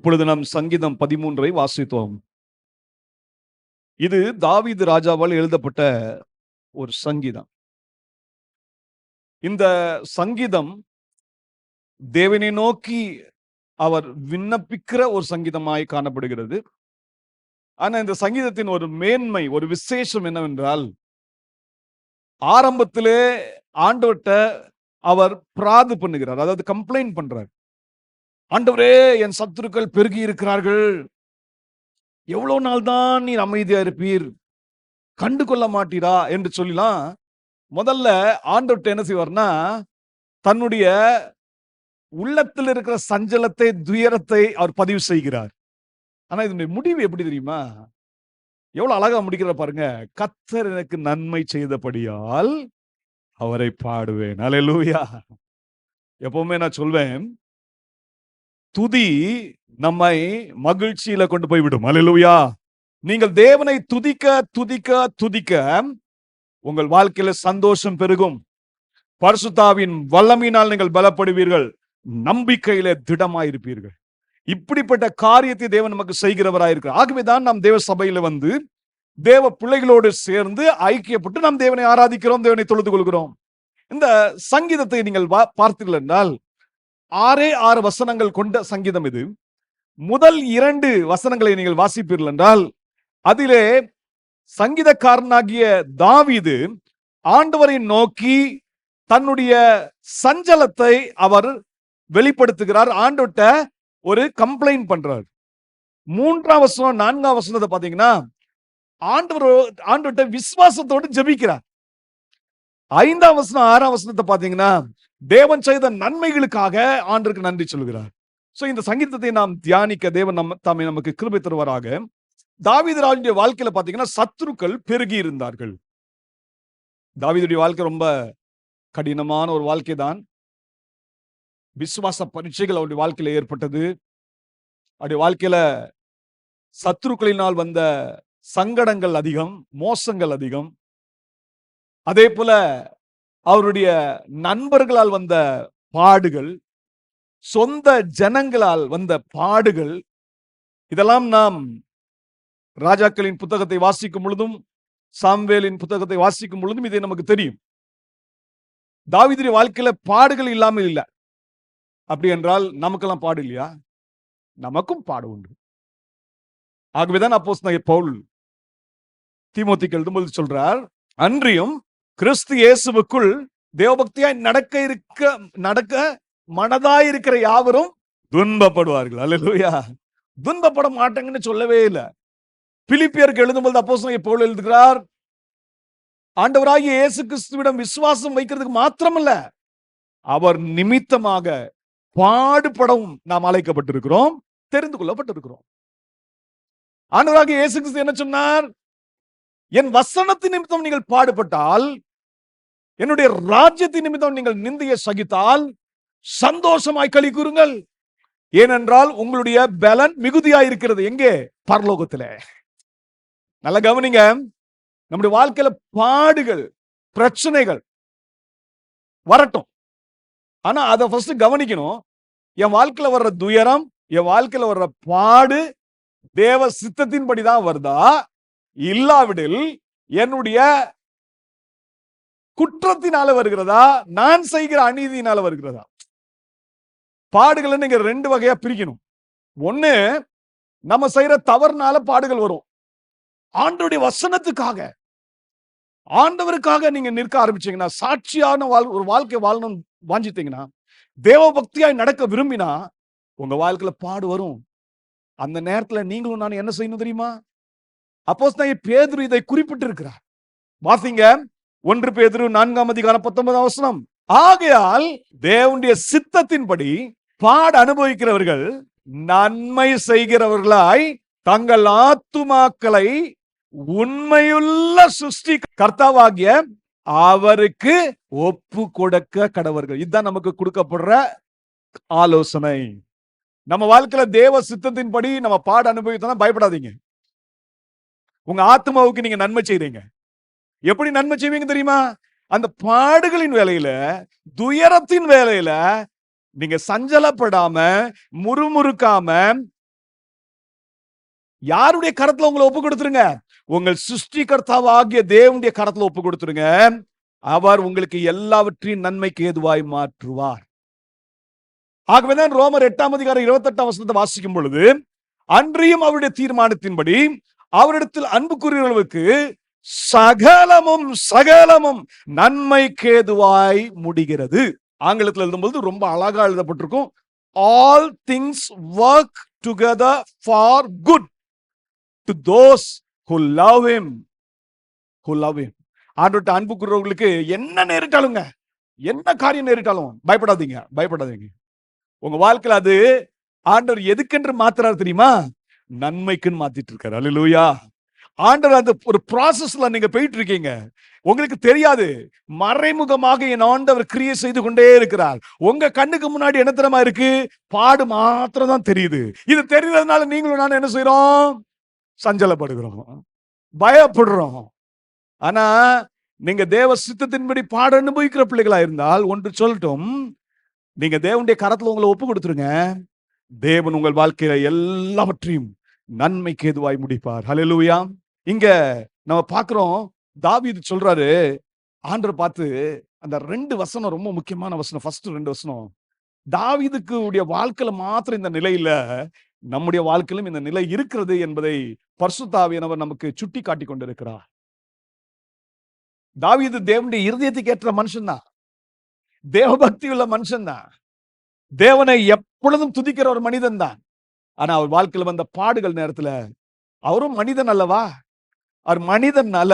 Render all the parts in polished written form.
இப்பொழுது நாம் சங்கீதம் 13 வாசித்தோம். இது தாவீது ராஜாவால் எழுதப்பட்ட ஒரு சங்கீதம். இந்த சங்கீதம் தேவனை நோக்கி அவர் விண்ணப்பிக்கிற ஒரு சங்கீதமாய் காணப்படுகிறது. ஆனா இந்த சங்கீதத்தின் ஒரு மேன்மை, ஒரு விசேஷம் என்னவென்றால், ஆரம்பத்திலே ஆண்டவர்ட்ட அவர் பிராது பண்ணுகிறார், அதாவது கம்ப்ளைண்ட் பண்றார். ஆண்டவரே, என் சத்துருக்கள் பெருகி இருக்கிறார்கள், எவ்வளவு நாள் தான் நீர் அமைதியா இருப்பீர், கண்டு கொள்ள மாட்டீரா என்று சொல்லலாம். முதல்ல ஆண்டவர்ட்ட என்ன செய்வார்னா, தன்னுடைய உள்ளத்தில் இருக்கிற சஞ்சலத்தை, துயரத்தை அவர் பதிவு செய்கிறார். ஆனா இதனுடைய முடிவு எப்படி தெரியுமா? எவ்வளவு அழகா முடிக்கிற பாருங்க. கர்த்தர் எனக்கு நன்மை செய்தபடியால் அவரை பாடுவேன். அல்லேலூயா. எப்பவுமே நான் சொல்வேன், துதி நம்மை மகிழ்ச்சியில கொண்டு போய் விடும். அல்லேலூயா. நீங்கள் தேவனை துதிக்க துதிக்க துதிக்க உங்கள் வாழ்க்கையில சந்தோஷம் பெருகும். பரிசுத்தாவின் வல்லமையினால் நீங்கள் பலப்படுவீர்கள், நம்பிக்கையில திடமாயிருப்பீர்கள். இப்படிப்பட்ட காரியத்தை தேவன் நமக்கு செய்கிறவராயிருக்கிறார். ஆகவேதான் நாம் தேவ சபையில வந்து தேவ பிள்ளைகளோடு சேர்ந்து ஐக்கியப்பட்டு நாம் தேவனை ஆராதிக்கிறோம், தேவனை தொழுது கொள்கிறோம். இந்த சங்கீதத்தை நீங்கள் பார்த்தீர்கள் என்றால் 6 வசனங்கள் கொண்ட சங்கீதம் இது. முதல் 2 வசனங்களை நீங்கள் வாசிப்பீர்கள் என்றால், அதிலே சங்கீதக்காரனாகிய தாவீது ஆண்டவரை நோக்கி தன்னுடைய சஞ்சலத்தை அவர் வெளிப்படுத்துகிறார். ஆண்டவர்ட்ட ஒரு கம்ப்ளைண்ட் பண்றார். 3ஆம் வசனம் 4ஆம் வசனத்தை பாத்தீங்கன்னா, ஆண்டவர்ட்ட விசுவாசத்தோடு ஜெபிக்கிறார். 5ஆம் வசனம் 6ஆம் வசனத்தை பாத்தீங்கன்னா, தேவன் செய்த நன்மைகளுக்காக ஆண்டவருக்கு நன்றி சொல்கிறார். சோ இந்த சங்கீதத்தை நாம் தியானிக்க தேவன் தாமே நமக்கு கிருபை தருவாராக. தாவீது ராஜுடைய வாழ்க்கையில பாத்தீங்கன்னா, சத்துருக்கள் பெருகி இருந்தார்கள். தாவீதுடைய வாழ்க்கை ரொம்ப கடினமான ஒரு வாழ்க்கை தான். விசுவாச பரீட்சைகள் அவருடைய வாழ்க்கையில ஏற்பட்டது. அவருடைய வாழ்க்கையில சத்துருக்களினால் வந்த சங்கடங்கள் அதிகம், மோசங்கள் அதிகம். அதே போல அவருடைய நண்பர்களால் வந்த பாடுகள், சொந்த ஜனங்களால் வந்த பாடுகள், இதெல்லாம் நாம் ராஜாக்களின் புத்தகத்தை வாசிக்கும் பொழுதும், சாமுவேலின் புத்தகத்தை வாசிக்கும் பொழுதும் இதை நமக்கு தெரியும். தாவீதுடைய வாழ்க்கையில பாடுகள் இல்லாமல் இல்லை. அப்படி என்றால் நமக்கெல்லாம் பாடு இல்லையா? நமக்கும் பாடு உண்டு. ஆகவேதான் அப்போஸ்தலனாகிய பவுல் தீமோத்தேயுக்கு எழுதும்போது சொல்றார், அன்றியும் கிறிஸ்து இயேசுவுக்குள் தேவபக்தியாய் நடக்க மனதாயிருக்கிற யாவரும் துன்பப்படுவார்கள். அல்லேலூயா. துன்பப்பட மாட்டாங்கன்னு சொல்லவே இல்லை. பிலிப்பியருக்கு எழுதும்போது அப்போஸ்தலனாகிய பவுல் எழுதுகிறார், ஆண்டவராகிய இயேசு கிறிஸ்துவிடம் விசுவாசம் வைக்கிறதுக்கு மாத்திரமல்ல, அவர் நிமித்தமாக பாடுபடவும் நாம் அழைக்கப்பட்டிருக்கிறோம், தெரிந்து கொள்ளப்பட்டிருக்கிறோம். ஆண்டவராகிய இயேசு கிறிஸ்து என்ன சொன்னார்? என் வசனத்தின் நிமித்தம் நீங்கள் பாடுபட்டால், என்னுடைய ராஜ்யத்தின் நிமித்தம் நீங்கள் நிந்தையை சகித்தால் சந்தோஷமாய் களி கூறுங்கள். ஏனென்றால் உங்களுடைய பலன் மிகுதியாயிருக்கிறது. எங்கே? பரலோகத்திலே. நல்ல கவனிங்க. நம்முடைய வாழ்க்கையில பாடுகள், பிரச்சனைகள் வரட்டும். ஆனா அதை ஃபர்ஸ்ட் கவனிக்கணும். என் வாழ்க்கையில வர்ற துயரம், என் வாழ்க்கையில வர்ற பாடு தேவ சித்தத்தின்படிதான் வருதா, இல்லாவிடில் என்னுடைய குற்றத்தினால வருகிறதா, நான் செய்கிற அநீதியினால வருகிறதா? பாடுகளை நீங்க 2 வகையா பிரிக்கணும். ஒண்ணு, நம்ம செய்யற தவறுனால பாடுகள் வரும். ஆண்டவருடைய வசனத்துக்காக, ஆண்டவருக்காக நீங்க நிற்க ஆரம்பிச்சீங்கன்னா, சாட்சியான ஒரு வாழ்க்கை வாழணும் வாஞ்சித்தீங்கன்னா, தேவ பக்தியாய் நடக்க விரும்பினா உங்க வாழ்க்கையில பாடு வரும். அந்த நேரத்துல நீங்களும் நான் என்ன செய்யணும் தெரியுமா? அப்போஸ்தலனாகிய பேதுரு இதை குறிப்பிட்டு இருக்கிறார். வாசிங்க, 1 பேதுரு 4ஆம் அதிகாரம் 19ஆம் வசனம். ஆகையால் தேவனுடைய சித்தத்தின்படி பாட அனுபவிக்கிறவர்கள் நன்மை செய்கிறவர்களாய் தங்கள் ஆத்துமாக்களை உண்மையுள்ள சிருஷ்டி கர்த்தாவாகிய அவருக்கு ஒப்பு கொடுக்க கடவர்கள். இதுதான் நமக்கு கொடுக்கப்படுற ஆலோசனை. நம்ம வாழ்க்கையில தேவ சித்தத்தின்படி நம்ம பாட அனுபவித்தா பயப்படாதீங்க. உங்க ஆத்மாவுக்கு நீங்க நன்மை செய்றீங்க. எப்படி நன்மை செய்வீங்க தெரியுமா? அந்த பாடுகளின் வேலையில, துயரத்தின் வேலையில நீங்க சஞ்சலப்படாம, முறுமுறுக்காம, யாருடைய கரத்துல உங்களை ஒப்பு கொடுத்துருங்க? உங்கள் சிருஷ்டிகர்த்தாவாகிய தேவனுடைய கரத்துல ஒப்பு கொடுத்துருங்க. அவர் உங்களுக்கு எல்லாவற்றையும் நன்மைக்கு ஏதுவாய் மாற்றுவார். ஆகவேதான் ரோமர் 8:28 வாசிக்கும் பொழுது, அன்றியும் அவருடைய தீர்மானத்தின்படி அவரிடத்தில் அன்பு கூறுகிறவர்களுக்கு சகலமும் சகலமும் நன்மைக்கு ஏதுவாய் முடிகிறது. ஆங்கிலத்தில் எழுதும்போது ரொம்ப அழகா எழுதப்பட்டிருக்கும், all things work together for good to those who love him. ஆண்டவர்ட்ட அன்பு கூறுறவங்களுக்கு என்ன நேரிட்டாலுங்க, என்ன காரியம் நேரிட்டாலும் பயப்படாதீங்க, பயப்படாதீங்க. உங்க வாழ்க்கையில அது ஆண்டவர் எதுக்கென்று மாத்துறாரு தெரியுமா? நன்மைக்குன்னு மாத்திட்டு இருக்காரு. அல்லேலூயா. ஆண்டவர் அந்த ஒரு ப்ராசஸ்ல நீங்க போயிட்டு இருக்கீங்க, உங்களுக்கு தெரியாது. மறைமுகமாக என் ஆண்டவர் கிரியை செய்து கொண்டே இருக்கிறார். உங்க கண்ணுக்கு முன்னாடி என்ன தெரியுமா இருக்கு? பாடு மாத்திரம் தான் தெரியுது. இது தெரியாதனால நீங்களும் நானும் என்ன செய்யறோம்? சஞ்சலப்படுகிறோம், பயப்படுறோம். ஆனா நீங்க தேவ சித்தத்தின்படி பாட அனுபவிக்கிற பிள்ளைகளா இருந்தால் ஒன்று சொல்லட்டும், நீங்க தேவனுடைய கரத்துல உங்களை ஒப்பு கொடுத்துருங்க. தேவன் உங்கள் வாழ்க்கையில எல்லாவற்றையும் நன்மைக்கு ஏதுவாய் முடிப்பார். ஹல்லேலூயா. இங்க நம்ம பார்க்கிறோம், தாவீது சொல்றாரு, ஆண்டவர் பார்த்து, அந்த 2 வசனம் ரொம்ப முக்கியமான வசனம். ஃபர்ஸ்ட் 2 வசனம், தாவீதுக்கு உடைய வாழ்க்கையில மாத்திரம் இந்த நிலை இல்ல, நம்முடைய வாழ்க்கையிலும் இந்த நிலை இருக்கிறது என்பதை பரிசுத்த ஆவியானவர் நமக்கு சுட்டி காட்டி கொண்டிருக்கிறார். தாவீது தேவனுடைய இருதயத்துக்கு ஏற்ற மனுஷன் தான், தேவபக்தி உள்ள மனுஷன் தான், தேவனை எப்பொழுதும் துதிக்கிற ஒரு மனிதன் தான். ஆனா அவர் வாழ்க்கையில வந்த பாடுகள் நேரத்துல, அவரும் மனிதன் அல்லவா, அவர் மனிதனால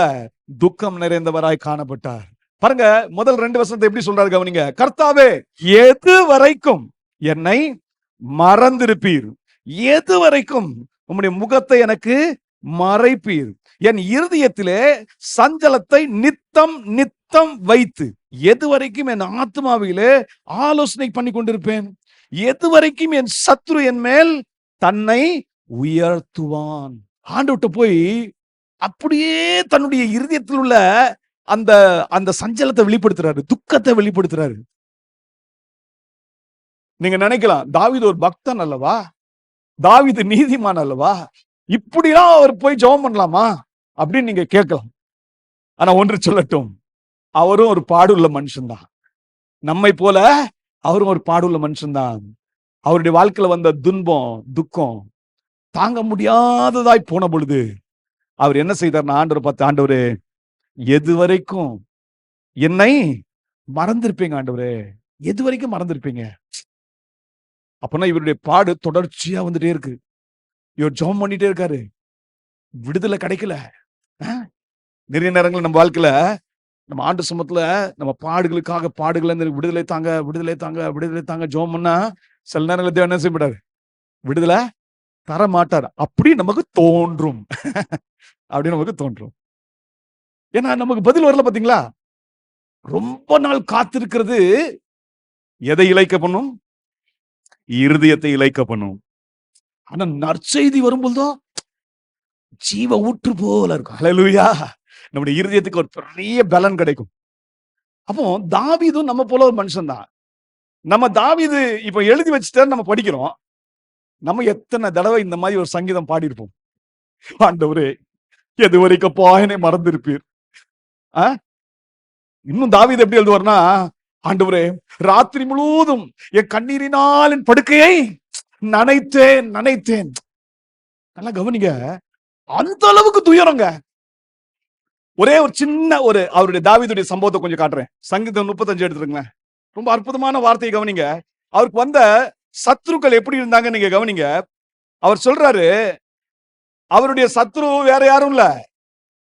துக்கம் நிறைந்தவராய் காணப்பட்டார். பாருங்க, முதல் 2 வசனத்தை எப்படி சொல்றாரு கவனிங்க. கர்த்தாவே, எது வரைக்கும் என்னை மறந்திருப்பீர்? எது வரைக்கும் உம்முடைய முகத்தை எனக்கு மறைப்பீர்? என் இருதயத்திலே சஞ்சலத்தை நித்தம் நித்தம் வைத்து, எது வரைக்கும் என் ஆத்மாவிலே ஆலோசனை பண்ணி கொண்டிருப்பேன்? எது வரைக்கும் என் சத்ரு என் மேல் தன்னை உயர்த்துவான்? ஆண்டவர்ட்ட போய் அப்படியே தன்னுடைய இருதயத்தில் உள்ள அந்த அந்த சஞ்சலத்தை வெளிப்படுத்துறாரு, துக்கத்தை வெளிப்படுத்துறாரு. நீங்க நினைக்கலாம், தாவீது ஒரு பக்தன் அல்லவா, தாவீது நீதிமான் அல்லவா, இப்படிலாம் அவர் போய் ஜெபம் பண்ணலாமா அப்படின்னு நீங்க கேட்கலாம். ஆனா ஒன்று சொல்லட்டும், அவரும் ஒரு பாடுள்ள மனுஷன்தான், நம்மை போல அவரும் ஒரு பாடுள்ள மனுஷன்தான். அவருடைய வாழ்க்கையில வந்த துன்பம் துக்கம் தாங்க முடியாததாய் போன பொழுது அவர் என்ன செய்தார்? ஆண்டவரை பார்த்து, ஆண்டவரே, எது வரைக்கும் என்னை மறந்திருப்பீங்க? ஆண்டவரே, எது வரைக்கும் மறந்திருப்பீங்க? அப்பனா இவருடைய பாடு தொடர்ச்சியா வந்துட்டே இருக்கு. இவர் ஜெபம் பண்ணிட்டே இருக்காரு, விடுதலை கிடைக்கல. நிறைய நேரங்கள் நம்ம வாழ்க்கையில, நம்ம ஆண்டு சமத்துல நம்ம பாடுகளுக்காக பாடுகளை விடுதலை தாங்க, விடுதலை தாங்க, விடுதலை தாங்க ஜெபம் பண்ணா சில நேரங்கள் தேவன் என்ன செய்யப்படாரு? விடுதலை தர மாட்டார். அப்படி நமக்கு தோன்றும் அப்படி நமக்கு தோன்றும். ஏன்னா நமக்கு பதில் வரல. பாத்தீங்களா, ரொம்ப நாள் காத்திருக்கிறது எதை இழைக்க பண்ணும்? இருதயத்தை இழைக்க பண்ணும். ஆனா நற்செய்தி வரும்போதோ ஜீவ ஊற்று போல இருக்கும். ஹல்லேலூயா. நம்முடைய இருதயத்துக்கு ஒரு பெரிய பலன் கிடைக்கும். அப்போ தாவீதும் நம்ம போல ஒரு மனுஷன் தான். நம்ம தாவீது இப்ப எழுதி வச்சுட்டாரு, நம்ம படிக்கிறோம். நம்ம எத்தனை தடவை இந்த மாதிரி ஒரு சங்கீதம் பாடியிருப்போம்? ஆண்டவரே, எது வரைக்கும் என்னை மறந்திருப்பீர்? இன்னும் தாவீது எப்படி எழுதுவார்னா, ஆண்டவரே, ராத்திரி முழுவதும் என் கண்ணீரினால் என் படுக்கையை நனைத்தேன் நனைத்தேன். நல்லா கவனிங்க, அந்த அளவுக்கு துயரங்க. ஒரே ஒரு சின்ன ஒரு அவருடைய தாவீதுடைய சம்பவத்தை கொஞ்சம் காட்டுறேன். சங்கீதம் 35 எடுத்துருங்களேன். ரொம்ப அற்புதமான வார்த்தையை கவனிங்க. அவருக்கு வந்த சத்ருக்கள் எப்படி இருந்தாங்க நீங்க கவனிங்க. அவர் சொல்றாரு, அவருடைய சத்ரு வேற யாரும் இல்ல,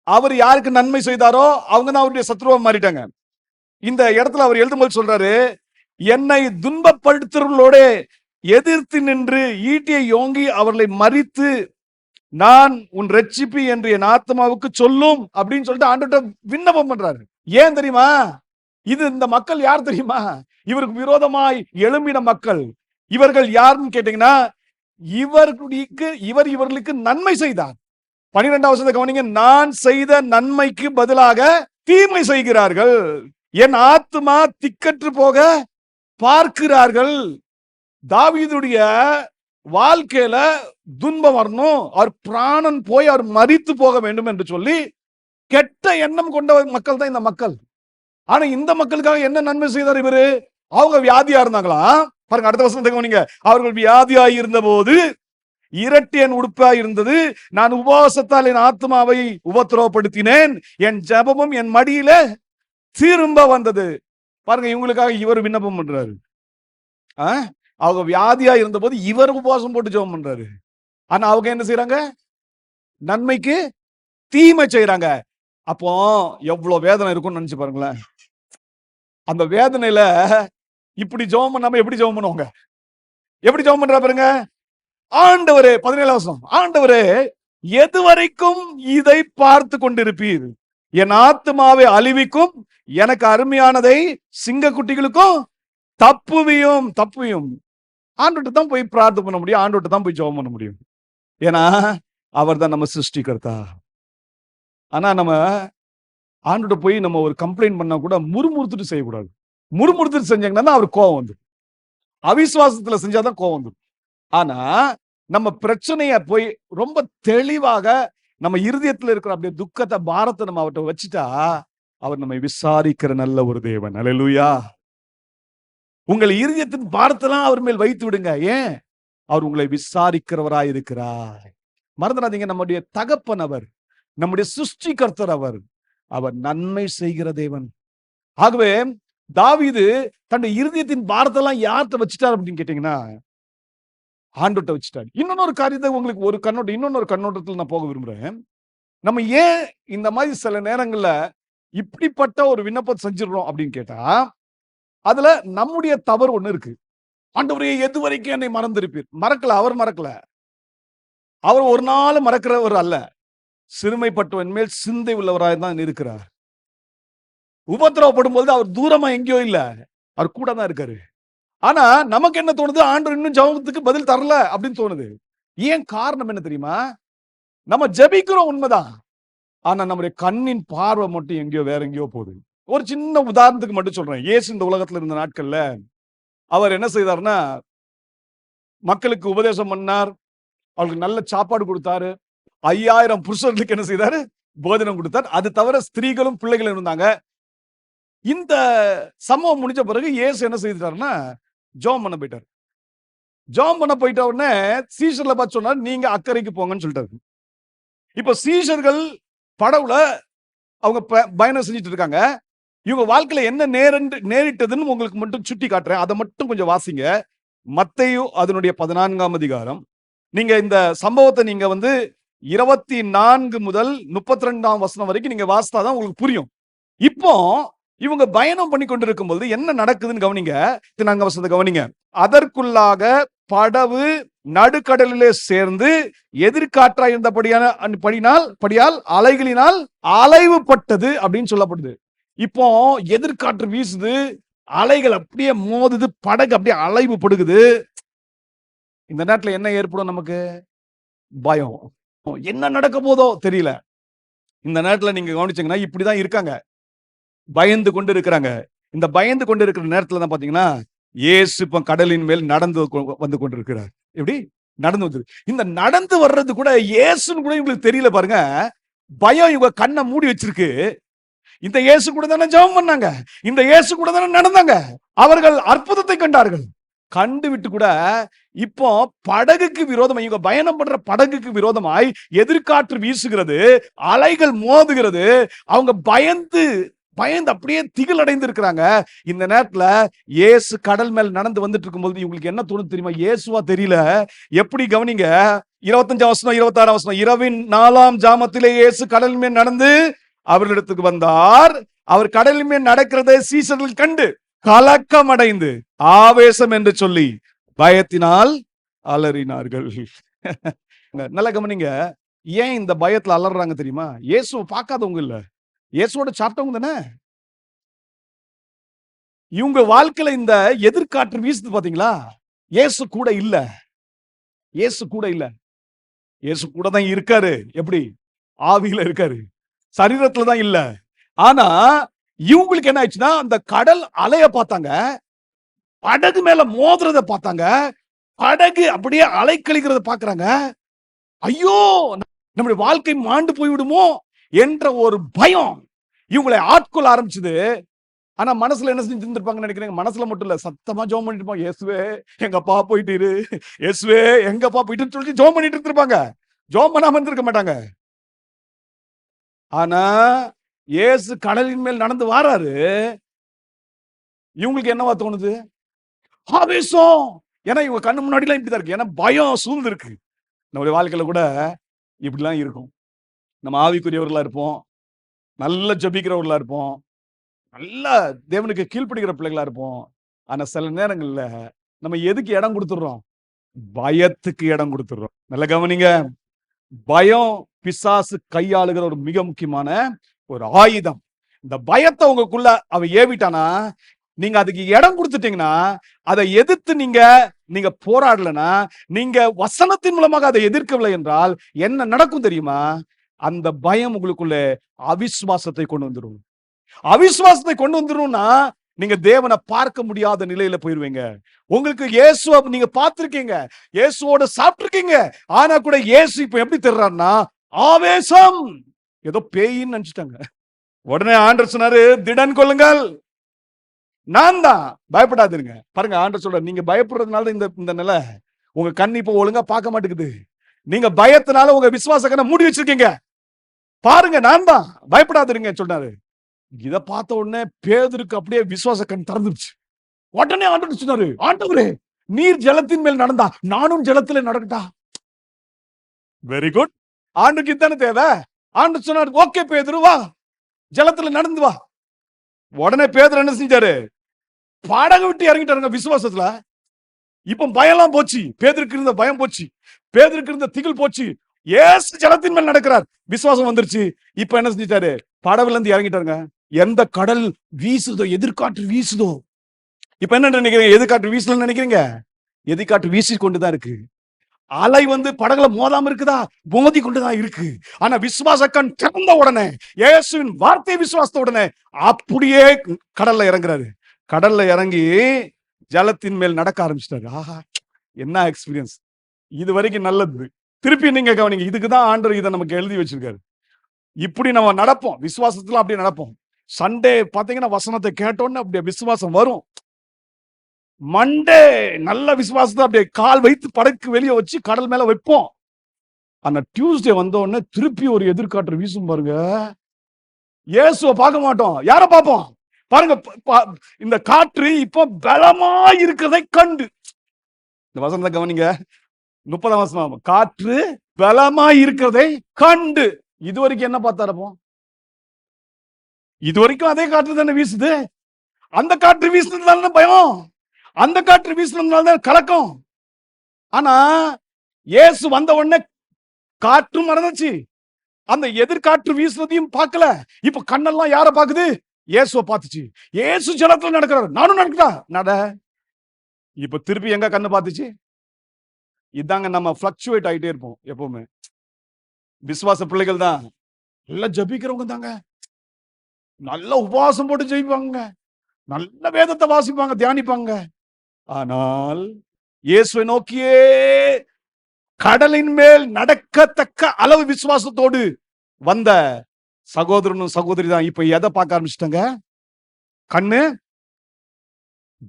அவர் யாருக்கு நன்மை செய்தாரோ அவங்க தான் அவருடைய சத்ருவா மாறிட்டாங்க. இந்த இடத்துல அவர் எழுதும்போது சொல்றாரு, என்னை துன்பப்படுத்துறவர்களோட எதிர்த்து நின்று ஈட்டியை யோங்கி அவர்களை மறித்து நான் உன் ரட்சிப்பு என்று என் ஆத்மாவுக்கு சொல்லும் அப்படின்னு சொல்லிட்டு ஆண்டவர்ட்ட விண்ணப்பம் பண்றாரு. ஏன் தெரியுமா? இது இந்த மக்கள் யார் தெரியுமா? இவருக்கு விரோதமாய் எழும்பின மக்கள். இவர்கள் யாருன்னு கேட்டீங்கன்னா, இவர்களுக்கு நன்மை செய்தார். 12வது வசனத்தை கவனிங்க. நான் செய்த நன்மைக்கு பதிலாக தீமை செய்கிறார்கள், என் ஆத்மா திக்கற்று போக பார்க்கிறார்கள். தாவீதுடைய வாழ்க்கையில துன்பம் வரணும், அவர் பிராணன் போய் அவர் மரித்து போக வேண்டும் என்று சொல்லி கெட்ட எண்ணம் கொண்ட மக்கள் தான் இந்த மக்கள். ஆனா இந்த மக்களுக்காக என்ன நன்மை செய்தார் இவரு? அவங்க வியாதியா இருந்தாங்களா? பாருங்க, அடுத்த வசனத்தை கவனிங்க. அவர்கள் வியாதியாய் இருந்த போது இரட்டு என் உடுப்பாய் இருந்தது, நான் உபவாசத்தால் என் ஆத்மாவை உபத்திரவப்படுத்தினேன், என் ஜெபமும் என் மடியில திரும்ப வந்தது. பாருங்க, இவங்களுக்காக இவர் விண்ணப்பம் பண்றாரு. அவங்க வியாதியா இருந்த போது இவர் உபவாசம் போட்டு ஜெபம் பண்றாரு. ஆனா அவங்க என்ன செய்யறாங்க? நன்மைக்கு தீமை செய்யறாங்க. அப்போ எவ்வளவு வேதனை இருக்கும்னு நினைச்சு பாருங்களேன். அந்த வேதனையில இப்படி ஜெபம் பண்ணாம எப்படி ஜெபம் பண்ணுவாங்க? எப்படி ஜெபம் பண்றா பாருங்க. ஆண்டவரே, 17 வசனம், ஆண்டவரே எதுவரைக்கும் இதை பார்த்து கொண்டிருப்பீர்? என் ஆத்மாவை அழிவிக்கும், எனக்கு அருமையானதை சிங்கக்குட்டிகளுக்கும் தப்புவியும். தப்புவியும் ஆண்டவர்கிட்ட தான் போய் பிரார்த்தனை பண்ண முடியும், ஆண்டவர்கிட்ட தான் போய் ஜெபம் பண்ண முடியும். ஏன்னா அவர் தான் நம்ம சிருஷ்டிகர்த்தா. ஆனா நம்ம ஆண்டவர்கிட்ட போய் நம்ம ஒரு கம்ப்ளைண்ட் பண்ணா கூட முறுமுறுத்துட்டு செய்யக்கூடாது. முறுமுறுத்துட்டு செஞ்சாங்கன்னா அவர் கோவம் வந்துடும். அவிசுவாசத்துல செஞ்சாதான் கோவம் வந்துடும். ஆனா நம்ம பிரச்சனைய போய் ரொம்ப தெளிவாக நம்ம இருதயத்துல இருக்கிற அப்படியே துக்கத்தை, பாரத்தை நம்ம அவர்கிட்ட வச்சுட்டா அவர் நம்மை விசாரிக்கிற நல்ல ஒரு தேவன். அல்லேலூயா. உங்கள் இருதயத்தின் பாரத்தெல்லாம் அவர் மேல் வைத்து விடுங்க. ஏன்? அவர் உங்களை விசாரிக்கிறவராய் இருக்கிறார். மறந்துடாதீங்க, நம்முடைய தகப்பன் அவர், நம்முடைய சிருஷ்டிகர்த்தர் அவர், அவர் நன்மை செய்கிற தேவன். ஆகவே தாவீது தன்னுடைய இருதயத்தின் பாரத்தெல்லாம் யார்கிட்ட வச்சுட்டார் அப்படின்னு கேட்டீங்கன்னா ஆண்டவர்கிட்ட வச்சுட்டார். இன்னொரு காரியத்தை உங்களுக்கு ஒரு கண்ணோட்டம், இன்னொரு கண்ணோட்டத்தில் நான் போக விரும்புறேன். நம்ம ஏன் இந்த மாதிரி சில நேரங்கள்ல இப்படிப்பட்ட ஒரு விண்ணப்பத்தை செஞ்சிடறோம் அப்படின்னு கேட்டா, அதுல நம்முடைய தவறு ஒண்ணு இருக்கு. ஆண்டவரே எது வரைக்கும் என்னை மறந்திருப்பீர்? மறக்கல, அவர் மறக்கல. அவர் ஒரு நாள் மறக்கிறவர் அல்ல. சிறுமைப்பட்டவன் மேல் சிந்தை உள்ளவராய் தான் இருக்கிறார். உபத்திரவப்படும் போது அவர் தூரமா எங்கேயோ இல்ல, அவர் கூட தான் இருக்காரு. ஆனா நமக்கு என்ன தோணுது? ஆண்டவர் இன்னும் ஜெபத்துக்கு பதில் தரல அப்படின்னு தோணுது. ஏன்? காரணம் என்ன தெரியுமா? நம்ம ஜெபிக்கிறோம் உண்மைதான், ஆனா நம்முடைய கண்ணின் பார்வை மட்டும் எங்கேயோ வேற எங்கேயோ போகுது. ஒரு சின்ன உதாரணத்துக்கு மட்டும் சொல்றேன். இயேசு இந்த உலகத்துல இருந்த நாட்கள்ல அவர் என்ன செய்தார்னா, மக்களுக்கு உபதேசம் பண்ணார், அவங்களுக்கு நல்ல சாப்பாடு கொடுத்தாரு, 5000 புருஷர்களுக்கு என்ன செய்தாரு? போஜனம் கொடுத்தார். அது தவிர ஸ்திரீகளும் பிள்ளைகளும் இருந்தாங்க. இந்த சம்பவம் முடிஞ்ச பிறகு இயேசு என்ன செய்தாருன்னா ஜெபம் பண்ண போயிட்டார். ஜெபம் பண்ண போயிட்ட உடனே சீஷர்ல பார்த்து சொன்னார், நீங்க அக்கறைக்கு போங்கன்னு சொல்லிட்டாரு. இப்ப சீஷர்கள் படவுல அவங்க பயணம் செஞ்சுட்டு இருக்காங்க. இவங்க வாழ்க்கையில என்ன நேரிட்டதுன்னு உங்களுக்கு மட்டும் சுட்டி காட்டுறேன், அதை மட்டும் கொஞ்சம் வாசிங்க. மத்தேயு அதனுடைய 14ஆம் அதிகாரம். நீங்க இந்த சம்பவத்தை நீங்க 24 முதல் 32ஆம் வசனம் வரைக்கும் நீங்க வாசித்தாதான் உங்களுக்கு புரியும். இப்போ இவங்க பயணம் பண்ணி கொண்டிருக்கும் போது என்ன நடக்குதுன்னு கவனிங்க. 4 வசனத்தை கவனிங்க. அதற்குள்ளாக படவு நடுக்கடலிலே சேர்ந்து எதிர்காற்றா இருந்தபடியால் அலைகளினால் அலைவுபட்டது அப்படின்னு சொல்லப்படுது. இப்போ எதிர்காற்று வீசுது, அலைகள் அப்படியே மோதுது, படகு அப்படியே அலைவு படுகுது. இந்த நேரத்துல என்ன ஏற்படும்? நமக்கு பயம். என்ன நடக்க போதோ தெரியல. இந்த நேரத்துல நீங்க கவனிச்சீங்கன்னா இப்படிதான் இருக்காங்க, பயந்து கொண்டு இருக்கிறாங்க. இந்த பயந்து கொண்டு இருக்கிற நேரத்துல தான் பாத்தீங்கன்னா இயேசு இப்ப கடலின் மேல் நடந்து வந்து கொண்டிருக்கிறார். எப்படி நடந்து வந்து, இந்த நடந்து வர்றது கூட இயேசுன்னு கூட இவங்களுக்கு தெரியல பாருங்க. பயம் இவங்க கண்ணை மூடி வச்சிருக்கு. இந்த இயேசு கூட தானே ஜெபம் பண்ணாங்க, இந்த இயேசு கூட தானே நடந்தாங்க. அவர்கள் அற்புதத்தை கண்டார்கள். கண்டு விட்டு கூட இப்போ படகுக்கு விரோதமாய், இவங்க பயணம் பண்ற படகுக்கு விரோதமாய் எதிர்காற்று வீசுகிறது, அலைகள் மோதுகிறது. அவங்க பயந்து அப்படியே திகில் அடைந்து இருக்கிறாங்க. இந்த நேரத்துல இயேசு கடல் மேல் நடந்து வந்துட்டு இருக்கும்போது இவங்களுக்கு என்ன தோணுது தெரியுமா? இயேசுவா தெரியல. எப்படி? கவனிங்க, 25 வசனம் 26 வசனம். இரவின் 4ஆம் ஜாமத்திலே இயேசு கடல் மேல் நடந்து அவர்களிடத்துக்கு வந்தார். அவர் கடலின் மேல் நடக்கிறதை சீசர்கள் கண்டு கலக்கம் அடைந்து ஆவேசம் என்று சொல்லி பயத்தினால் அலறினார்கள். நல்ல கவனிங்க, ஏன் இந்த பயத்துல அலறாங்க தெரியுமா? இயேசுவை பார்க்காதவங்க இல்ல, இயேசுவோட சாப்பிட்டவங்க தானே. இவங்க வாழ்க்கையில இந்த எதிர்காற்று வீசுது பாத்தீங்களா? இயேசு கூட இல்ல, இயேசு கூட இல்ல. இயேசு கூட தான் இருக்காரு. எப்படி? ஆவியில இருக்காரு, சரீரத்துல தான் இல்ல. ஆனா இவங்களுக்கு என்ன ஆயிடுச்சுன்னா, அந்த கடல் அலைய பார்த்தாங்க, படகு மேல மோதுறத பார்த்தாங்க, படகு அப்படியே அலைக்கழிக்கிறத பாக்குறாங்க. ஐயோ, நம்முடைய வாழ்க்கை மாண்டு போய்விடுமோ என்ற ஒரு பயம் இவங்களை ஆட்கொள்ள ஆரம்பிச்சது. ஆனா மனசுல என்ன செஞ்சு இருந்திருப்பாங்கன்னு நினைக்கிறீங்க? மனசுல மட்டும் இல்ல, சத்தமா ஜெபம் பண்ணிட்டு இருப்பாங்க. இயேசுவே எங்க அப்பா போயிட்டு, இயேசுவே எங்க அப்பா போயிட்டு சொல்லி ஜெபம் பண்ணிட்டு இருந்திருப்பாங்க. ஜெபம் பண்ணாம இருந்திருக்க மாட்டாங்க. ஆனா இயேசு கடலின் மேல் நடந்து வாராரு. இவங்களுக்கு என்னவா தோணுது? ஆவேசம். ஏன்னா இவங்க கண்ணு முன்னாடி எல்லாம் இப்படிதான் இருக்கு. ஏன்னா பயம் சூழ்ந்து இருக்கு. நம்முடைய வாழ்க்கையில கூட இப்படிலாம் இருக்கும். நம்ம ஆவிக்குரியவர்களா இருப்போம், நல்ல ஜெபிக்கிறவர்களா இருப்போம், நல்ல தேவனுக்கு கீழ்ப்படிகிற பிள்ளைகளா இருப்போம். ஆனா சில நேரங்கள்ல நம்ம எதுக்கு இடம் கொடுத்துடுறோம்? பயத்துக்கு இடம் கொடுத்துடுறோம். நல்ல கவனிங்க. பயம் பிசாசு கையாளுகிற ஒரு மிக முக்கியமான ஒரு ஆயுதம். இந்த பயத்தை உங்களுக்குள்ள அவன் ஏவிட்டானா, நீங்க அதுக்கு இடம் கொடுத்துட்டீங்கன்னா, அதை எதிர்த்து நீங்க போராடலனா, நீங்க வசனத்தின் மூலமாக அதை எதிர்க்கவில்லை என்றால் என்ன நடக்கும் தெரியுமா? அந்த பயம் உங்களுக்குள்ள அவிசுவாசத்தை கொண்டு வந்துடும். அவிசுவாசத்தை கொண்டு வந்துரும்னா நீங்க தேவனை பார்க்க முடியாத நிலையில போயிருவீங்க. உங்களுக்கு இயேசுவை நீங்க பார்த்திருக்கீங்க, இயேசுவோட சாப்பிட்டிருக்கீங்க. ஆனா கூட இயேசு இப்ப எப்படி தெரிறாருன்னா ஆவேசம். ஏதோ பேயின்னு நினைச்சிட்டாங்க. உடனே ஆண்டவர் சொன்னாரு, திடன் கொள்ளுங்கள், நான் தான், பயப்படாதீங்க. பாருங்க, ஆண்டவர் சொல்றாரு, நீங்க பயப்படுறதுனால இந்த நிலை. உங்க கண் இப்ப ஒழுங்கா பார்க்க மாட்டேங்குது. நீங்க பயத்தினால உங்க விசுவாச கண்ணை மூடி வச்சிருக்கீங்க. பாருங்க, நான் தான், பயப்படாதீங்க சொன்னாரு. இத பார்த்த உடனே பேதுருக்கு அப்படியே விசுவாச கண் திறந்துருச்சு. உடனே ஆண்டவர் சொன்னாரு, ஆண்டவரே நீர் ஜலத்தின் மேல் நடந்தா நானும் ஜலத்துல நடக்கட்டா? Very good. ஆண்டுக்கு இதானே தேவை. ஆண்டு சொன்னாரு, ஓகே பேதுரு வா, ஜலத்துல நடந்து வா. உடனே பேதுரு என்ன செஞ்சாரு? படகு விட்டு இறங்கிட்டாருங்க விசுவாசத்துல. இப்ப பயம்லாம் போச்சு. பேதுருக்கு இருந்த பயம் போச்சு, பேதுருக்கு இருந்த திகில் போச்சு. ஏசு ஜலத்தின் மேல் நடக்கிறார், விசுவாசம் வந்துருச்சு. இப்ப என்ன செஞ்சிட்டாரு? படகுல இருந்து இறங்கிட்டாருங்க. எந்த கடல் வீசுதோ, எதிர்காற்று வீசுதோ. இப்ப என்ன நினைக்கிறீங்க? எதிர்காற்று வீசலன்னு நினைக்கிறீங்க? எதிர்காற்று வீசி கொண்டுதான் இருக்கு. அலை படகுல மோதாம இருக்குதா? மோதி கொண்டுதான் இருக்கு. ஆனா விசுவாச கண் திறந்த உடனே, இயேசுவின் வார்த்தை விசுவாசத்த உடனே அப்படியே கடல்ல இறங்குறாரு. கடல்ல இறங்கி ஜலத்தின் மேல் நடக்க ஆரம்பிச்சிட்டாரு. ஆஹா, என்ன எக்ஸ்பீரியன்ஸ்! இது வரைக்கும் நல்லது. திருப்பி நீங்க கவனிங்க, இதுக்குதான் ஆண்டவர் இதை நமக்கு எழுதி வச்சிருக்காரு. இப்படி நம்ம நடப்போம், விசுவாசத்துல அப்படியே நடப்போம். சண்டே பாத்தீங்கன்னா வசனத்தை கேட்டோன்னு அப்படியே விசுவாசம் வரும். மண்டே நல்ல விசுவாசத்தை அப்படியே கால் வைத்து படகு வெளியே வச்சு கடல் மேல வைப்போம். ஆனா டியூஸ்டே வந்த உடனே திருப்பி ஒரு எதிர்காற்று வீசும் பாருங்க. இயேசுவை பார்க்க மாட்டோம், யார பார்ப்போம்? பாருங்க, இந்த காற்று இப்போ பலமா இருக்கிறதை கண்டு. இந்த வசனத்தை கவனிங்க, 30ஆம் வசனம். காற்று பலமா இருக்கிறதை கண்டு. இதுவரைக்கும் என்ன பார்த்தாரப்போ? இதுவரைக்கும் அதே காற்று தானே வீசுது. அந்த காற்று வீசுனதுனால பயம், அந்த காற்று வீசுனதுனால கலக்கம். ஆனா இயேசு வந்த உடனே காற்றும் மறந்துச்சு, அந்த எதிர்காற்று வீசுனதையும் பார்க்கல. இப்ப கண்ணெல்லாம் யார பாக்குது? இயேசுவை பார்த்துச்சு. இயேசு ஜலத்துல நடக்கிறார், நானும் நடக்கிறா நட. இப்ப திருப்பி எங்க கண்ணு பார்த்துச்சு? இதாங்க நம்ம பிளக்சுவேட் ஆகிட்டே இருப்போம் எப்பவுமே. விசுவாச பிள்ளைகள் தான் நல்லா ஜபிக்கிறவங்க தாங்க, நல்ல உபவாசம் போட்டு ஜெயிப்பாங்க, நல்ல வேதத்தை வாசிப்பாங்க, தியானிப்பாங்க. ஆனால் இயேசுவை நோக்கியே கடலின் மேல் நடக்கத்தக்க அளவு விசுவாசத்தோடு வந்த சகோதரனும் சகோதரி தான் இப்ப எதை பார்க்க ஆரம்பிச்சிட்டாங்க? கண்ணு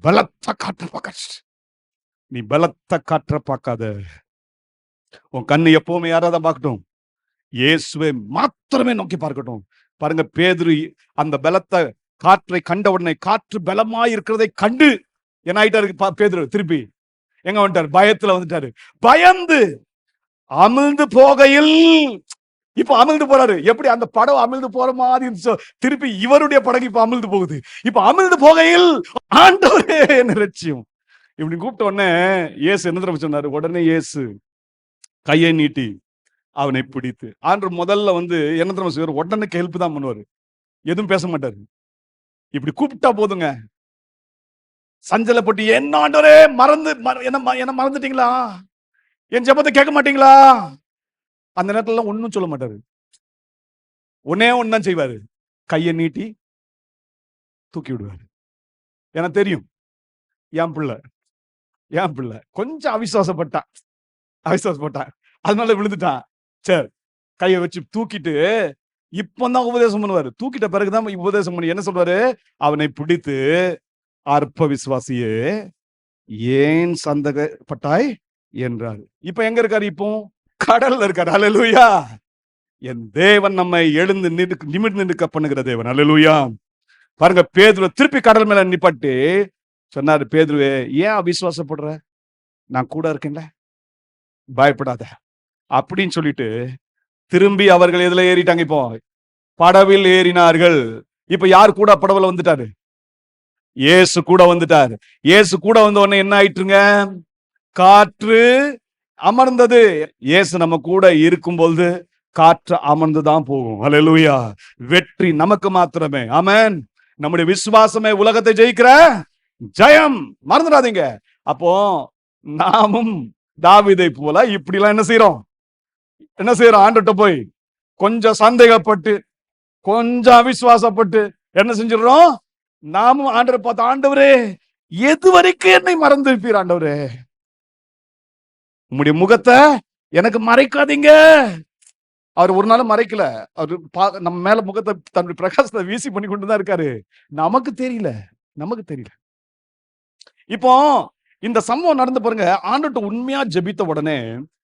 பலத்த காற்ற பார்க்க. நீ பலத்த காற்ற பார்க்காத. உன் கண்ணு எப்பவுமே யாராவது பார்க்கட்டும், இயேசுவை மாத்திரமே நோக்கி பார்க்கட்டும். பாருங்க, பேதுரு அந்த பலத்த காற்றை கண்ட உடனே, காற்று பலமாய் இருக்கிறதை கண்டு என்ன ஆயிட்டாரு பேதுரு? திருப்பி எங்க வந்துட்டாரு? பயத்துல வந்துட்டாரு. பயந்து அமிழ்ந்து போகையில், இப்ப அமிழ்ந்து போறாரு. எப்படி அந்த படம் அமிழ்ந்து போற மாதிரி இருந்துச்சோ, திருப்பி இவருடைய படகு இப்ப அமிழ்ந்து போகுது. இப்ப அமிழ்ந்து போகையில் ஆண்டவரே என்ன ரட்சியும் இப்படி கூப்பிட்ட உடனே இயேசு என்ன தெரியுமா சொன்னாரு? உடனே இயேசு கையை நீட்டி அவனை பிடித்து. ஆண்டவர் முதல்ல என்ன தெரியுமா செய்வார்? உடனே ஹெல்ப் தான் பண்ணுவாரு, எதுவும் பேச மாட்டாரு. இப்படி கூப்பிட்டா போதுங்க, சஞ்சலப்பட்டு, என்ன ஆண்டவரே என்ன மறந்துட்டீங்களா? என் ஜெபத்தை கேட்க மாட்டீங்களா? அந்த நேரத்துல ஒன்னும் சொல்ல மாட்டாரு. ஒன்னே ஒன்னு செய்வாரு, கையை நீட்டி தூக்கி விடுவாரு. எனக்கு தெரியும், என் பிள்ளை ஏன் பிள்ளை கொஞ்சம் அவிசுவாசப்பட்டான், அதனால விழுந்துட்டான். சரி, கையை வச்சு தூக்கிட்டு இப்பதான் உபதேசம் பண்ணுவாரு. தூக்கிட்ட பிறகுதான் உபதேசம் பண்ணி என்ன சொல்றாரு? அவனை பிடித்து, அற்ப விசுவாசியே ஏன் சந்தேகப்பட்டாய் என்றார். இப்ப எங்க இருக்காரு? இப்போ கடல்ல இருக்காரு. அல்லேலூயா. என் தேவன் நம்மை எழுந்து நிமிர்ந்து நிற்க பண்ணுகிற தேவன். அல்லேலூயா. பாருங்க, பேதுரு திருப்பி கடல் மேல நிப்பாட்டி சொன்னாரு, பேதுருவே ஏன் அவிசுவாசப்படுற? நான் கூட இருக்கேன்ல, பயப்படாத அப்படின்னு சொல்லிட்டு திரும்பி அவர்கள் எதுல ஏறிட்டாங்க? இப்போ படவில் ஏறினார்கள். இப்ப யார் கூட படவுல வந்துட்டாரு? இயேசு கூட வந்துட்டாரு. இயேசு கூட வந்த உடனே என்ன ஆயிட்டுங்க? காற்று அமர்ந்தது. இயேசு நம்ம கூட இருக்கும்போது காற்று அமர்ந்துதான் போகும். அல்லேலூயா. வெற்றி நமக்கு மாத்திரமே. ஆமென். நம்முடைய விசுவாசமே உலகத்தை ஜெயிக்கிற ஜெயம். மறந்துடாதீங்க. அப்போ நாமும் தாவீதை போல இப்படி எல்லாம் என்ன செய்யறோம்? ஆண்டவர்ட்ட போய் கொஞ்சம் சந்தேகப்பட்டு, கொஞ்சம் அவிசுவாசப்பட்டு என்ன செஞ்சிடறோம்? நாமும் ஆண்டவரை பார்த்து, ஆண்டவரே எது வரைக்கும் என்னை மறந்திருப்பீர் ஆண்டவரே, உம்முடைய முகத்தை எனக்கு மறைக்காதீங்க. அவர் ஒரு நாளும் மறைக்கல. அவர் நம்ம மேல முகத்தை தன்னுடைய பிரகாசத்தை வீசி பண்ணி கொண்டுதான் இருக்காரு. நமக்கு தெரியல. இப்போ இந்த சம்பவம் நடந்து பாருங்க. ஆண்டவர்ட்ட உண்மையா ஜெபித்த உடனே,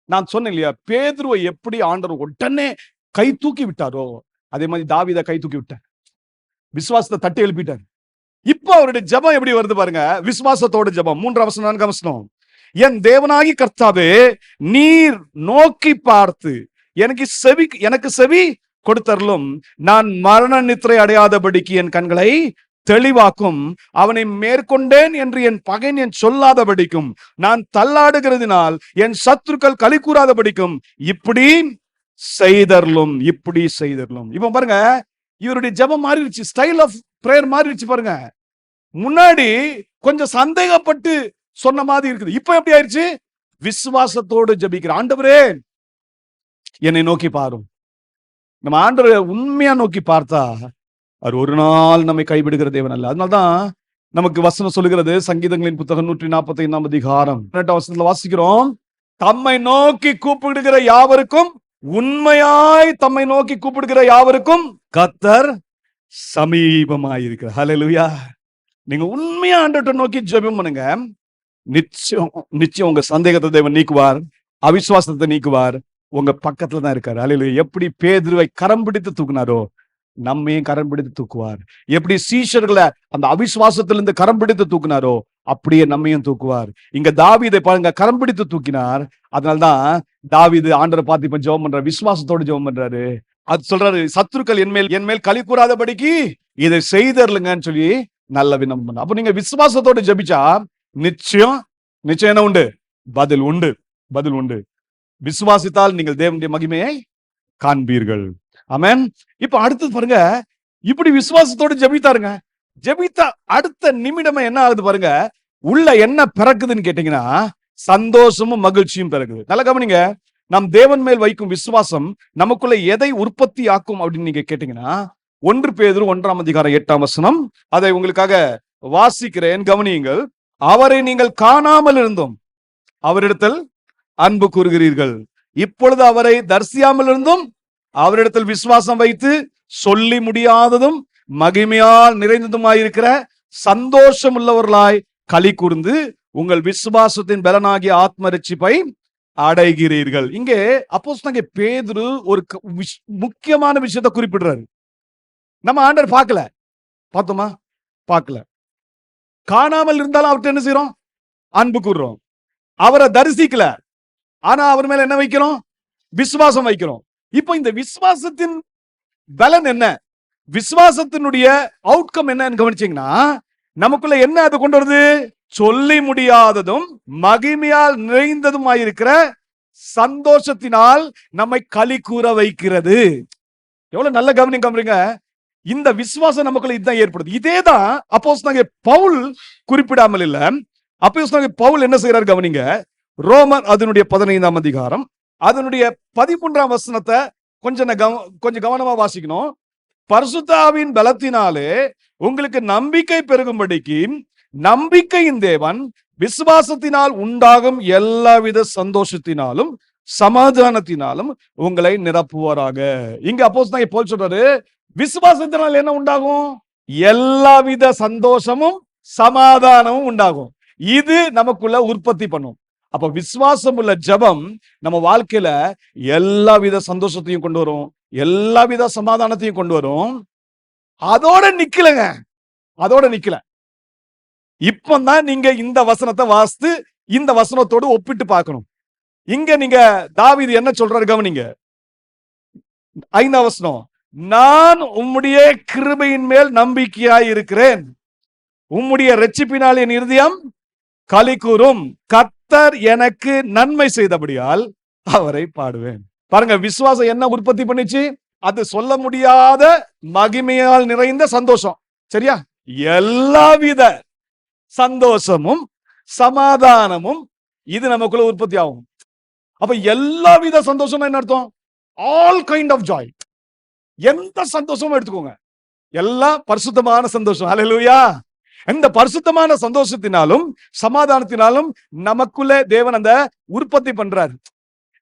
நான் சொன்னேன் இல்லையா, பேதுருவை எப்படி ஆண்டவர் உடனே கை தூக்கி விட்டாரோ, அதே மாதிரி தாவீதை கை தூக்கி விட்டார். விசுவாசத்தை தட்டி எழுப்பிட்டார். இப்போ அவருடைய ஜெபம் எப்படி வருது பாருங்க. விசுவாசத்தோட ஜெபம். 3 வசனம் 4 வசனம். என் தேவனாகி கர்த்தாவே, நீர் நோக்கி பார்த்து எனக்கு செவி கொடுத்தருளும். நான் மரண நித்திரை அடையாதபடிக்கு என் கண்களை தெளிவாக்கும். அவனை மேற்கொண்டேன் என்று என் பகைன் என் சொல்லாதபடிக்கும், நான் தள்ளாடுகிறதினால் என் சத்துருக்கள் களி கூறாதபடிக்கும் இப்படி செய்தருளும். இப்ப பாருங்க, இவருடைய ஜெபம் மாறிடுச்சு. ஸ்டைல் ஆஃப் பிரேயர் மாறிடுச்சு பாருங்க. முன்னாடி கொஞ்சம் சந்தேகப்பட்டு சொன்ன மாதிரி இருக்குது. இப்ப எப்படி ஆயிடுச்சு? விசுவாசத்தோடு ஜெபிக்கிற. ஆண்டவரே என்னை நோக்கி பாரும். நம்ம ஆண்டவரை உண்மையா நோக்கி பார்த்தா அவர் ஒரு நாள் நம்மை கைவிடுகிற தேவன் அல்ல. அதனால்தான் நமக்கு வசனம் சொல்லுகிறது, சங்கீதங்களின் புத்தகம் 145 அதிகாரம் 18 வசனத்துல வாசிக்கிறோம், தம்மை நோக்கி கூப்பிடுகிற யாவருக்கும், உண்மையாய் தம்மை நோக்கி கூப்பிடுகிற யாவருக்கும் கர்த்தர் சமீபமாயிருக்கிறார். ஹல்லேலூயா. நீங்க உண்மையா ஆண்டவரை நோக்கி ஜெபம் பண்ணுங்க. நிச்சயம் உங்க சந்தேகத்தை தேவன் நீக்குவார், அவிசுவாசத்தை நீக்குவார். உங்க பக்கத்துல தான் இருக்காரு. ஹல்லேலூயா. எப்படி பேதுருவை கரம் பிடித்து தூக்குனாரோ, நம்மையும் கரம் பிடித்து தூக்குவார். எப்படி சீஷர்களை அந்த அவிசுவாசத்திலிருந்து கரம் பிடித்து தூக்குனாரோ, அப்படியே நம்மையும் தூக்குவார். இங்க தாவீதை பாருங்க, கரம் பிடித்து தூக்கினார். அதனால்தான் தாவீது ஆண்டவரை பார்த்து இப்ப ஜெபம் பண்றாரு, விசுவாசத்தோடு ஜெபம் பண்றாரு. அது சொல்றாரு, சத்துருக்கள் என் மேல் களி கூறாதபடிக்கு இதை செய்தருளுங்கன்னு சொல்லி நல்ல விண்ணப்பம் பண்ண. அப்ப நீங்க விசுவாசத்தோடு ஜெபிச்சா நிச்சயம் என்ன உண்டு? பதில் உண்டு. விசுவாசித்தால் நீங்கள் தேவனுடைய மகிமையை காண்பீர்கள். ஆமென். இப்ப அடுத்தது பாருங்க, இப்படி விசுவாசத்தோடு ஜெபித்தாருங்க. ஜெபித்த அடுத்த நிமிடமே என்ன ஆகுது பாருங்க. உள்ள என்ன பிறக்குதுன்னு கேட்டீங்கன்னா, சந்தோஷமும் மகிழ்ச்சியும் பிறகுது. நல்லா கவனிங்க. நம் தேவன் மேல் வைக்கும் விசுவாசம் நமக்குள்ள எதை உற்பத்தி ஆக்கும் அப்படின்னு நீங்க கேட்டீங்கன்னா, 1 பேதுரு 1 அதிகாரம் 8 வசனம், அதை உங்களுக்காக வாசிக்கிறேன், கவனியுங்கள். அவரை நீங்கள் காணாமல் இருந்தும் அவரிடத்தில் அன்பு கூறுகிறீர்கள். இப்பொழுது அவரை தரிசியாமல் இருந்தும் அவரிடத்தில் விசுவாசம் வைத்து சொல்லி முடியாததும் மகிமையால் நிறைந்ததுமாயிருக்கிற சந்தோஷம் உள்ளவர்களாய் களி கூர்ந்து உங்கள் விசுவாசத்தின் பலனாகிய ஆத்ம ரட்சிப்பை அடைகிறீர்கள். இங்கே அப்போஸ்தலனாகிய பேதுரு ஒரு முக்கியமான விஷயத்தை குறிப்பிடுறாரு. நம்ம ஆண்டவர் பார்த்தோமா? பார்க்கல. காணாமல் இருந்தாலும் அவர்கிட்ட என்ன செய்யறோம்? அன்பு கூறுறோம். அவரை தரிசிக்கல, ஆனா அவர் மேல என்ன வைக்கிறோம்? விசுவாசம் வைக்கிறோம். இப்போ இந்த விசுவாசத்தின் பலன் என்ன, விசுவாசத்தினுடைய அவுட்கம் என்னன்னு கவனிச்சீங்கன்னா, நமக்குள்ள என்ன அது கொண்டு வருது? சொல்லி முடியாததும் மகிமையால் நிறைந்ததுமாயிருக்கிற சந்தோஷத்தினால் நம்மை களி கூற வைக்கிறது. எவ்வளவு நல்ல கவனிங்க. இந்த விசுவாசம் நமக்குள்ள இதுதான் ஏற்படுது. இதேதான் அப்போஸ்தலனாகிய பவுல் குறிப்பிடாமல் இல்ல. அப்போஸ்தலனாகிய பவுல் என்ன செய்யறாரு கவனிங்க. ரோமர் அதனுடைய 15 அதிகாரம் அதனுடைய 13 வசனத்தை கொஞ்சம் கவனமா வாசிக்கணும். பரிசுத்த ஆவியின் பலத்தினாலே உங்களுக்கு நம்பிக்கை பெருகும்படிக்கு நம்பிக்கையின் தேவன் விசுவாசத்தினால் உண்டாகும் எல்லாவித சந்தோஷத்தினாலும் சமாதானத்தினாலும் உங்களை நிரப்புவாராக. இங்க அப்போஸ்தலனாகிய பவுல் சொல்றாரு, விசுவாசத்தினால் என்ன உண்டாகும்? எல்லாவித சந்தோஷமும் சமாதானமும் உண்டாகும். இது நமக்குள்ள உற்பத்தி பண்ணும். அப்ப விசுவாசம் உள்ள ஜெபம் நம்ம வாழ்க்கையில எல்லாவித சந்தோஷத்தையும் கொண்டு வரும், எல்லாவித சமாதானத்தையும் கொண்டு வரும். அதோட நிக்கலங்க, அதோட நிக்கல. இப்பதான் நீங்க இந்த வசனத்தை வாசித்து இந்த வசனத்தோடு ஒப்பிட்டு பார்க்கணும். இங்க நீங்க தாவீது என்ன சொல்றாரு கவனிங்க. 5ஆம் வசனம், நான் உம்முடைய கிருபையின் மேல் நம்பிக்கையாய் இருக்கிறேன், உம்முடைய இரட்சிப்பினால் என் இருதயம் களி கூறும், கர்த்தர் எனக்கு நன்மை செய்தபடியால் அவரை பாடுவேன். பாருங்க, விசுவாசம் என்ன உற்பத்தி பண்ணிச்சு? அது சொல்ல முடியாத மகிமையால் நிறைந்த சந்தோஷம். சரியா? எல்லாவித சந்தோஷமும் சமாதானமும் இது நமக்குள்ள உற்பத்தி ஆகும். அப்ப எல்லாவித சந்தோஷம் என்ன அர்த்தம்? All kind of joy. எந்த சந்தோஷமும் எடுத்துக்கோங்க, எல்லாம் பரிசுத்தமான சந்தோஷம். ஹல்லேலூயா. இந்த பரிசுத்தமான சந்தோஷத்தினாலும் சமாதானத்தினாலும் நமக்குள்ள தேவன் அந்த உற்பத்தி பண்றாரு.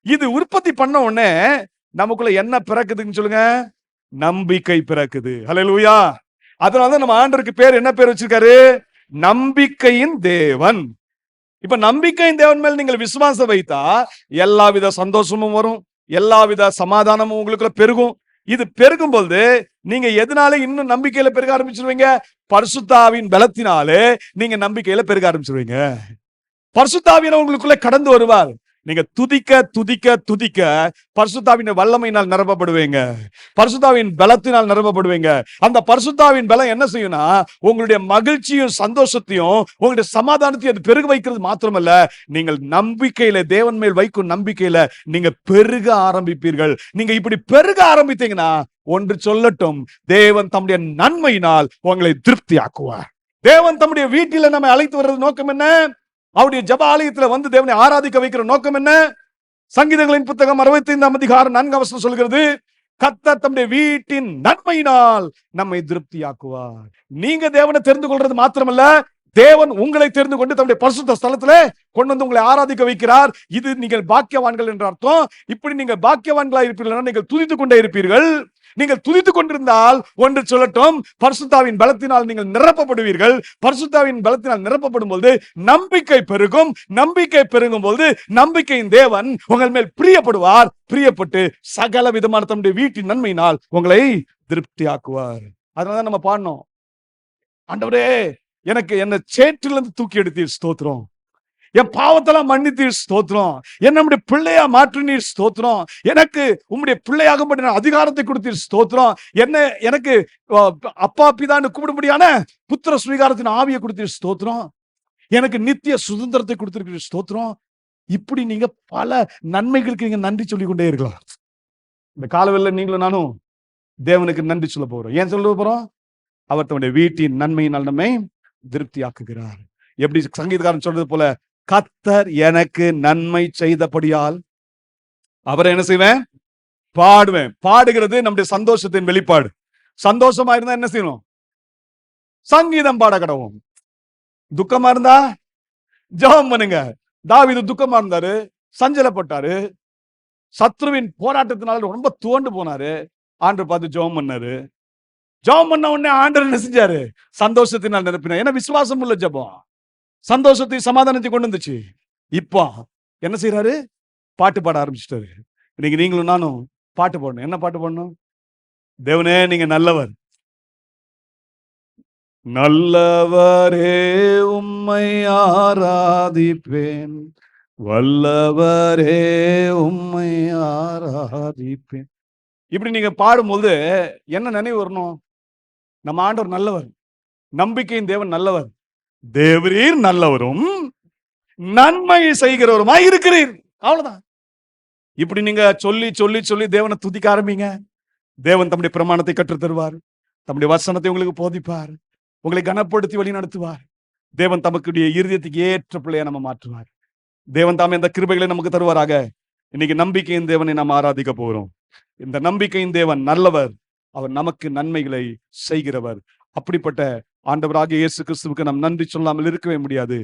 இது உற்பத்தி பண்ண உடனே நமக்குள்ள என்ன பிறக்குதுன்னு சொல்லுங்க? நம்பிக்கை பிறக்குது. ஹல்லேலூயா. அதனாலதான் நம்ம ஆண்டவருக்கு பேர் என்ன பேர் வச்சிருக்காரு? நம்பிக்கையின் தேவன். இப்ப நம்பிக்கையின் தேவன் மேல் நீங்கள் விசுவாசம் வைத்தா எல்லாவித சந்தோஷமும் வரும், எல்லாவித சமாதானமும் உங்களுக்குள்ள பெருகும். இது பெருகும் பொழுது நீங்க எதனால இன்னும் நம்பிக்கையில பெருக ஆரம்பிச்சிருவீங்க? பரிசுத்தாவின் பலத்தினாலே நீங்க நம்பிக்கையில பெருக ஆரம்பிச்சிருவீங்க. பரிசுத்தாவியர் உங்களுக்குள்ள கடந்து வருவார். நீங்க துதிக்க துதிக்க துதிக்க பரிசுத்தாவின் வல்லமையினால் நிரப்பப்படுவீங்க, பரிசுத்தாவின் பலத்தினால் நிரப்பப்படுவீங்க. அந்த பரிசுத்தாவின் பலம் என்ன செய்யும்னா, உங்களுடைய மகிழ்ச்சியும் சந்தோஷத்தையும் உங்களுடைய சமாதானத்தையும் அது பெருக வைக்கிறது மாத்திரமல்ல, நீங்கள் நம்பிக்கையில தேவன் மேல் வைக்கும் நம்பிக்கையில நீங்க பெருக ஆரம்பிப்பீர்கள். நீங்க இப்படி பெருக ஆரம்பித்தீங்கன்னா ஒன்று சொல்லட்டும், தேவன் தம்முடைய நன்மையினால் உங்களை திருப்தி ஆக்குவார். தேவன் தம்முடைய வீட்டில நம்மை அழைத்து வர்றது நோக்கம் என்ன? அவருடைய ஜெப ஆலயத்துல வந்து தேவனை ஆராதிக்க வைக்கிற நோக்கம் என்ன? சங்கீதங்களின் புத்தகம் 65ஆம் அதிகாரம் 4ஆம் வசனம் சொல்கிறது, கர்த்தர் தம்முடைய வீட்டின் நன்மையினால் நம்மை திருப்தியாக்குவார். நீங்க தேவனை தெரிந்து கொள்றது மாத்திரமல்ல, தேவன் உங்களை தெரிந்து கொண்டு தம்முடைய பரிசுத்த ஸ்தலத்திலே கொண்டு வந்து உங்களை ஆராதிக்க வைக்கிறார். இது நீங்கள் பாக்கியவான்கள் என்ற அர்த்தம். இப்படி நீங்கள் பாக்கியவான்களா இருப்பீர்கள், நீங்கள் துதித்துக் கொண்டே இருப்பீர்கள். நீங்கள் துதித்துக் கொண்டிருந்தால் ஒன்று சொல்லட்டும், பரிசுத்தாவின் பலத்தினால் நீங்கள் நிரப்பப்படுவீர்கள். பரிசுத்தாவின் பலத்தினால் நிரப்பப்படும் போது நம்பிக்கை பெருகும். நம்பிக்கை பெருகும் போது நம்பிக்கையின் தேவன் உங்கள் மேல் பிரியப்படுவார். பிரியப்பட்டு சகல விதமான தம்முடைய வீட்டின் நன்மையினால் உங்களை திருப்தியாக்குவார். அதனால நம்ம பாடணும், ஆண்டவரே எனக்கு என்ன சேற்றிலிருந்து தூக்கி எடுத்தீர் ஸ்தோத்திரம், என் பாவத்தெல்லாம் மன்னித்தீர் ஸ்தோத்திரம், என்னுடைய பிள்ளையா மாற்றினீர் ஸ்தோத்திரம், எனக்கு உம்முடைய பிள்ளையாக அதிகாரத்தை கொடுத்தீர் ஸ்தோத்திரம், எனக்கு அப்பா பிதான்னு கூப்பிடும்படியான புத்திர சுவீகாரத்தின் ஆவியை கொடுத்தீர் ஸ்தோத்திரம், எனக்கு நித்திய சுதந்திரத்தை கொடுத்திருக்கிற ஸ்தோத்திரம். இப்படி நீங்க பல நன்மைகளுக்கு நீங்க நன்றி சொல்லிக் கொண்டே இருக்கலாம். இந்த காலவெளியில நீங்களும் நானும் தேவனுக்கு நன்றி சொல்ல போறோம். ஏன் சொல்ல போறோம்? அவர் தன்னுடைய வீட்டின் நன்மையினால் நம்மை திருப்தி ஆக்குகிறார். எப்படி சங்கீதக்காரன் சொல்றது போல, கர்த்தர் எனக்கு நன்மை செய்தபடியால் அவரை என்ன செய்வேன்? பாடுவேன். பாடுகிறது நம்முடைய சந்தோஷத்தின் வெளிப்பாடு. சந்தோஷமா இருந்தா என்ன செய்யணும்? சங்கீதம் பாட கடவும். துக்கமா இருந்தா ஜெபம் பண்ணுங்க. தாவீது துக்கமா இருந்தாரு, சஞ்சலப்பட்டாரு, சத்ருவின் போராட்டத்தினால ரொம்ப துவண்டு போனாரு. ஆண்டவர் பார்த்து ஜெபம் பண்ணாரு. ஜெபம் பண்ண உடனே ஆண்டவர் என்ன செஞ்சாரு? சந்தோஷத்தினால் நிரப்பினார். ஏன்னா விசுவாசம் உள்ள ஜெபம் சந்தோஷத்தை சமாதானத்தை கொண்டு வந்துச்சு. இப்போ என்ன செய்யறாரு? பாட்டு பாட ஆரம்பிச்சிட்டாரு. இன்னைக்கு நீங்களும் நானும் பாட்டு பாடணும். என்ன பாட்டு பாடணும்? தேவனே நீங்க நல்லவர், நல்லவரே உம்மை ஆராதிப்பேன், வல்லவரே உம்மை ஆராதிப்பேன். இப்படி நீங்க பாடும்போது என்ன நினைவு வரணும்? நம்ம ஆண்டவர் நல்லவர், நம்பிக்கையின் தேவன் நல்லவர், தேவரீர் நல்லவரும் நன்மை செய்கிறவருமாய் இருக்கிறீர். அவ்வளவுதான். இப்படி நீங்க சொல்லி சொல்லி சொல்லி தேவனை துதிக்க ஆரம்பிங்க. தேவன் தம்முடைய பிரமாணத்தை கற்றுத் தருவார், தம்முடைய வசனத்தை உங்களுக்கு போதிப்பார், உங்களை கனப்படுத்தி வழி நடத்துவார். தேவன் தமக்குடைய இருதயத்துக்கு ஏற்ற பிள்ளையை நம்ம மாற்றுவார். தேவன் தாமே இந்த கிருபைகளை நமக்கு தருவாராக. இன்னைக்கு நம்பிக்கையின் தேவனை நாம் ஆராதிக்க போகிறோம். இந்த நம்பிக்கையின் தேவன் நல்லவர், அவர் நமக்கு நன்மைகளை செய்கிறவர். அப்படிப்பட்ட ஆண்டவராகிய இயேசு கிறிஸ்துவுக்கு நாம் நன்றி சொல்லாமல் இருக்கவே முடியாது.